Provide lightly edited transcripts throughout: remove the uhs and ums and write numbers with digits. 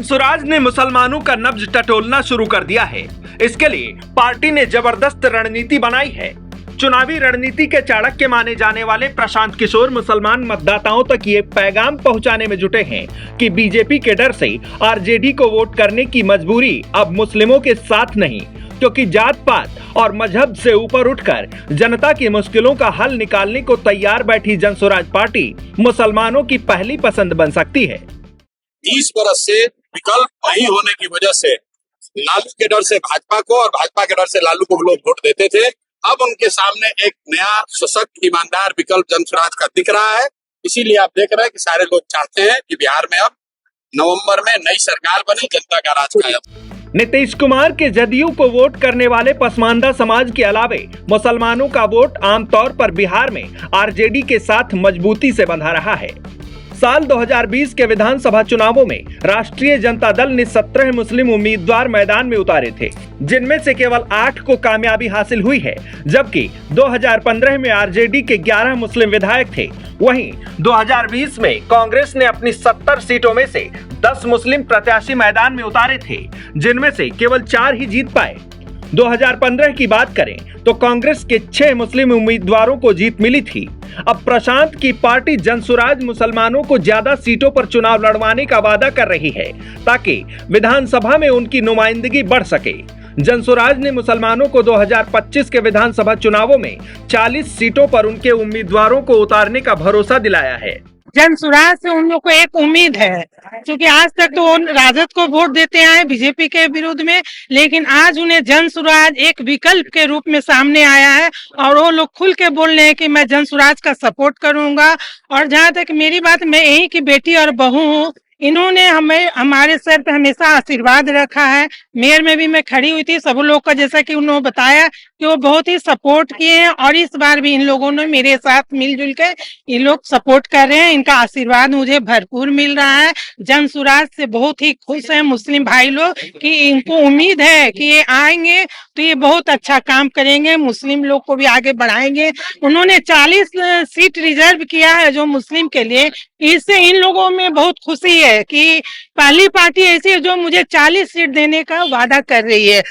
जंसुराज ने मुसलमानों का नब्ज टटोलना शुरू कर दिया है। इसके लिए पार्टी ने जबरदस्त रणनीति बनाई है। चुनावी रणनीति के चाणक्य माने जाने वाले प्रशांत किशोर मुसलमान मतदाताओं तक ये पैगाम पहुंचाने में जुटे हैं कि बीजेपी के डर से आरजेडी को वोट करने की मजबूरी अब मुस्लिमों के साथ नहीं, क्योंकि जात पात और मजहब से ऊपर उठकर जनता की मुश्किलों का हल निकालने को तैयार बैठी जंसुराज पार्टी मुसलमानों की पहली पसंद बन सकती है। 30 बरस से विकल्प नहीं होने की वजह से लालू के डर से भाजपा को और भाजपा के डर से लालू को लोग वोट देते थे। अब उनके सामने एक नया सशक्त ईमानदार विकल्प जंसुराज का दिख रहा है। इसीलिए आप देख रहे हैं कि सारे लोग चाहते हैं कि बिहार में अब नवंबर में नई सरकार बने, जनता का राज कायम। नीतीश कुमार के जदयू को वोट करने वाले पसमानदा समाज के अलावे मुसलमानों का वोट आमतौर पर बिहार में आरजेडी के साथ मजबूती से बंधा रहा है। साल 2020 के विधानसभा चुनावों में राष्ट्रीय जनता दल ने 17 मुस्लिम उम्मीदवार मैदान में उतारे थे, जिनमें से केवल 8 को कामयाबी हासिल हुई है, जबकि 2015 में आरजेडी के 11 मुस्लिम विधायक थे। वहीं 2020 में कांग्रेस ने अपनी 70 सीटों में से 10 मुस्लिम प्रत्याशी मैदान में उतारे थे, जिनमें से केवल 4 ही जीत पाए। 2015 की बात करें तो कांग्रेस के 6 मुस्लिम उम्मीदवारों को जीत मिली थी। अब प्रशांत की पार्टी जंसुराज मुसलमानों को ज्यादा सीटों पर चुनाव लड़वाने का वादा कर रही है, ताकि विधानसभा में उनकी नुमाइंदगी बढ़ सके। जंसुराज ने मुसलमानों को 2025 के विधानसभा चुनावों में 40 सीटों पर उनके उम्मीदवारों को उतारने का भरोसा दिलाया है। जंसुराज से उन लोग को एक उम्मीद है, क्योंकि आज तक तो राजद को वोट देते आए बीजेपी के विरुद्ध में, लेकिन आज उन्हें जंसुराज एक विकल्प के रूप में सामने आया है और वो लोग खुल के बोल रहे हैं कि मैं जंसुराज का सपोर्ट करूंगा। और जहां तक मेरी बात, मैं यही की बेटी और बहू हूँ, इन्होंने हमें हमारे सर पे हमेशा आशीर्वाद रखा है। मेयर में भी मैं खड़ी हुई थी, सब लोग का जैसा कि उन्होंने बताया कि वो बहुत ही सपोर्ट किए हैं और इस बार भी इन लोगों ने मेरे साथ मिलजुल के ये लोग सपोर्ट कर रहे हैं। इनका आशीर्वाद मुझे भरपूर मिल रहा है। जंसुराज से बहुत ही खुश है मुस्लिम भाई लोग कि इनको उम्मीद है कि ये आएंगे तो ये बहुत अच्छा काम करेंगे, मुस्लिम लोग को भी आगे बढ़ाएंगे। उन्होंने 40 सीट रिजर्व किया है जो मुस्लिम के लिए। इससे इन लोगों में बहुत खुशी है कि पहली पार्टी ऐसी है जो मुझे 40 सीट देने का वादा कर रही है।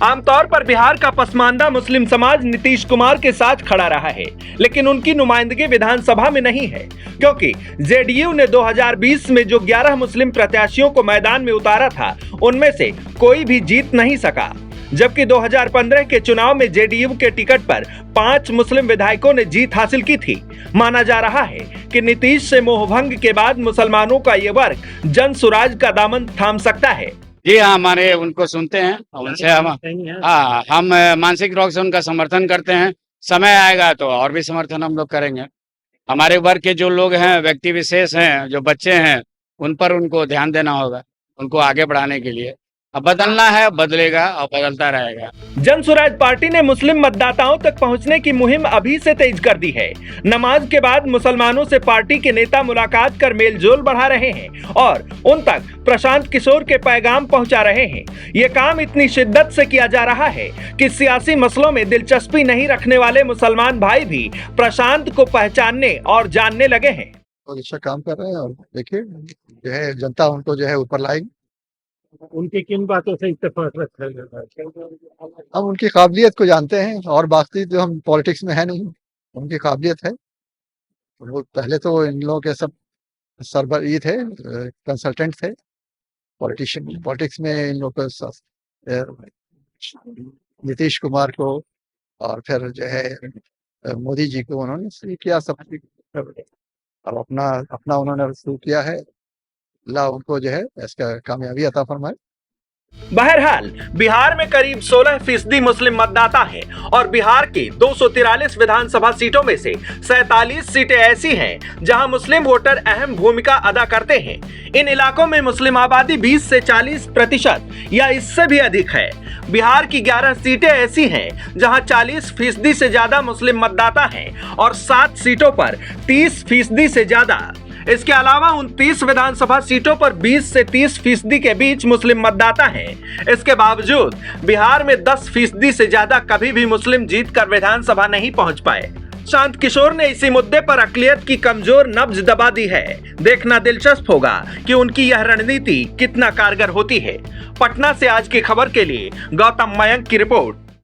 आमतौर पर बिहार का पसमानदा मुस्लिम समाज नीतीश कुमार के साथ खड़ा रहा है, लेकिन उनकी नुमाइंदगी विधानसभा में नहीं है, क्योंकि जेडीयू ने 2020 में जो 11 मुस्लिम प्रत्याशियों को मैदान में उतारा था, उनमें से कोई भी जीत नहीं सका। जबकि 2015 के चुनाव में जेडीयू के टिकट पर 5 मुस्लिम विधायकों ने जीत हासिल की थी। माना जा रहा है कि नीतीश से मोहभंग के बाद मुसलमानों का ये वर्ग जंसुराज का दामन थाम सकता है। जी हाँ, हमारे उनको सुनते हैं, उनसे हम मानसिक रूप से उनका समर्थन करते हैं। समय आएगा तो और भी समर्थन हम लोग करेंगे। हमारे वर्ग के जो लोग हैं, व्यक्ति विशेष हैं, जो बच्चे हैं, उन पर उनको ध्यान देना होगा, उनको आगे बढ़ाने के लिए। अब बदलना है, बदलेगा और बदलता रहेगा। जंसुराज पार्टी ने मुस्लिम मतदाताओं तक पहुंचने की मुहिम अभी से तेज कर दी है। नमाज के बाद मुसलमानों से पार्टी के नेता मुलाकात कर मेलजोल बढ़ा रहे हैं और उन तक प्रशांत किशोर के पैगाम पहुंचा रहे हैं। ये काम इतनी शिद्दत से किया जा रहा है कि सियासी मसलों में दिलचस्पी नहीं रखने वाले मुसलमान भाई भी प्रशांत को पहचानने और जानने लगे हैं। और अच्छा काम कर रहे हैं और देखिए जो है जनता उनको जो है ऊपर लाएगी। उनकी किन बातों से इत्तेफाक रखा जाता है? हम उनकी काबिलियत को जानते हैं और बाकी जो हम पॉलिटिक्स में है नहीं, उनकी काबिलियत है। वो पहले तो इन लोगों के सब सरबर ये थे, कंसल्टेंट थे, पॉलिटिशियन। पॉलिटिक्स में इन लोगों को नीतीश कुमार को और फिर जो है मोदी जी को उन्होंने शुरू किया सब। अब अपना उन्होंने शुरू किया है। अल्लाह उनको जो है इसका कामयाबी अता फरमाए। बहरहाल बिहार में करीब 16% मुस्लिम मतदाता हैं और बिहार की 243 विधानसभा सीटों में से 47 सीटें ऐसी हैं जहां मुस्लिम वोटर अहम भूमिका अदा करते हैं। इन इलाकों में मुस्लिम आबादी 20 से 40% या इससे भी अधिक है। बिहार की 11 सीटें ऐसी हैं जहां 40% से ज्यादा मुस्लिम मतदाता हैं और 7 सीटों पर 30% से ज्यादा। इसके अलावा 29 विधानसभा सीटों पर 20 से 30% के बीच मुस्लिम मतदाता हैं। इसके बावजूद बिहार में 10% से ज्यादा कभी भी मुस्लिम जीतकर विधानसभा नहीं पहुंच पाए। शांत किशोर ने इसी मुद्दे पर अकलियत की कमजोर नब्ज दबा दी है। देखना दिलचस्प होगा कि उनकी यह रणनीति कितना कारगर होती है। पटना से आज की खबर के लिए गौतम मयंक की रिपोर्ट।